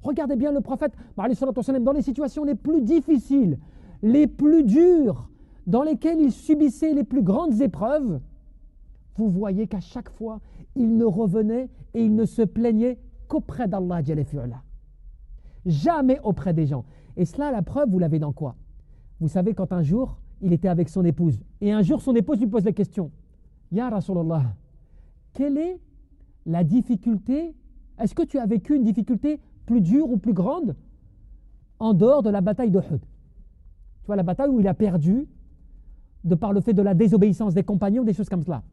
Regardez bien le prophète, dans les situations les plus difficiles, les plus dures, dans lesquelles il subissait les plus grandes épreuves, vous voyez qu'à chaque fois, il ne revenait et il ne se plaignait qu'auprès d'Allah Jalla fi'ala. Jamais auprès des gens. Et cela, la preuve, vous l'avez dans quoi? Vous savez, quand un jour, il était avec son épouse, et un jour, son épouse lui pose la question, Ya Rasulallah, quelle est la difficulté? Est-ce que tu as vécu une difficulté plus dure ou plus grande en dehors de la bataille d'Uhud? Tu vois, la bataille où il a perdu de par le fait de la désobéissance des compagnons, des choses comme cela.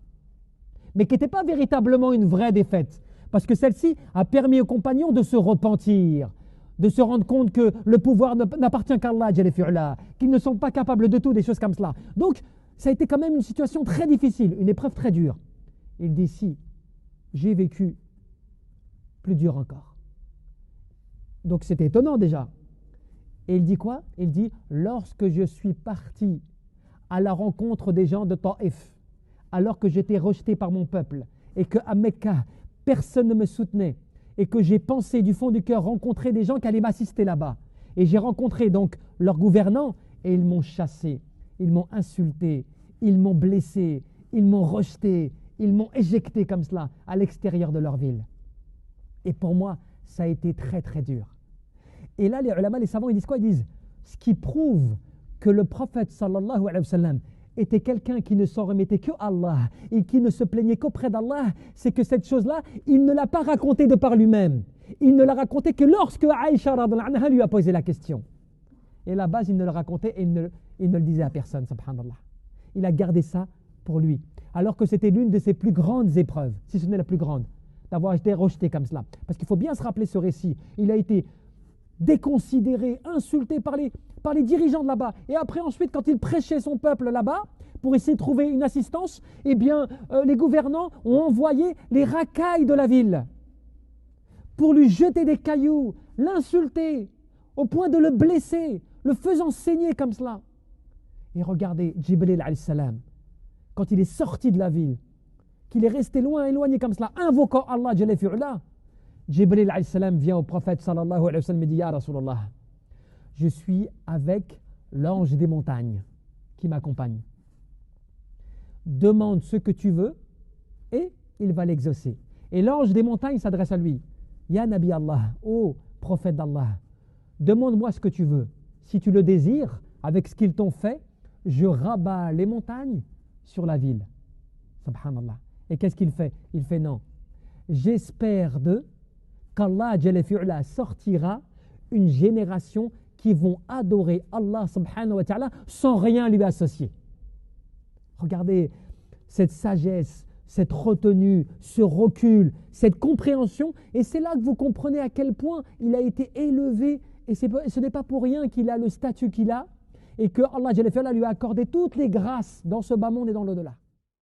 Mais qui n'était pas véritablement une vraie défaite, parce que celle-ci a permis aux compagnons de se repentir, de se rendre compte que le pouvoir n'appartient qu'à Allah, qu'ils ne sont pas capables de tout, des choses comme cela. Donc, ça a été quand même une situation très difficile, une épreuve très dure. Il dit, si, j'ai vécu plus dur encore. Donc, c'était étonnant déjà. Et il dit quoi? Il dit, lorsque je suis parti à la rencontre des gens de Taïf, alors que j'étais rejeté par mon peuple, et qu'à Mecca, personne ne me soutenait, et que j'ai pensé du fond du cœur rencontrer des gens qui allaient m'assister là-bas. Et j'ai rencontré donc leurs gouvernants, et ils m'ont chassé, ils m'ont insulté, ils m'ont blessé, ils m'ont rejeté, ils m'ont éjecté comme cela à l'extérieur de leur ville. Et pour moi, ça a été très très dur. Et là, les ulama, les savants, ils disent quoi? Ils disent, ce qui prouve que le prophète sallallahu alayhi wa sallam était quelqu'un qui ne s'en remettait que Allah et qui ne se plaignait qu'auprès d'Allah, c'est que cette chose-là, il ne l'a pas racontée de par lui-même. Il ne l'a racontée que lorsque Aïcha radhiyallahu anha lui a posé la question. Et à la base, il ne le racontait et il ne le disait à personne, subhanallah. Il a gardé ça pour lui. Alors que c'était l'une de ses plus grandes épreuves, si ce n'est la plus grande, d'avoir été rejeté comme cela. Parce qu'il faut bien se rappeler ce récit. Il a été déconsidéré, insulté par les dirigeants de là-bas. Et après, ensuite, quand il prêchait son peuple là-bas, pour essayer de trouver une assistance, eh bien, les gouvernants ont envoyé les racailles de la ville pour lui jeter des cailloux, l'insulter, au point de le blesser, le faisant saigner comme cela. Et regardez, Jibril alayhi salam, quand il est sorti de la ville, qu'il est resté loin, éloigné comme cela, invoquant Allah Jalla fi'ala, Jibril alayhi salam vient au prophète sallallahu alayhi wa sallam et dit, Ya Rasulallah, je suis avec l'ange des montagnes qui m'accompagne. Demande ce que tu veux et il va l'exaucer. Et l'ange des montagnes s'adresse à lui. Ya Nabi Allah, ô prophète d'Allah, demande-moi ce que tu veux. Si tu le désires, avec ce qu'ils t'ont fait, je rabats les montagnes sur la ville. Subhanallah. Et qu'est-ce qu'il fait? Il fait non. J'espère qu'Allah Jalla fi'ala sortira une génération qui vont adorer Allah subhanahu wa ta'ala sans rien lui associer. Regardez cette sagesse, cette retenue, ce recul, cette compréhension, et c'est là que vous comprenez à quel point il a été élevé, et ce n'est pas pour rien qu'il a le statut qu'il a, et que Allah Jalla fi'ala lui a accordé toutes les grâces dans ce bas monde et dans l'au-delà.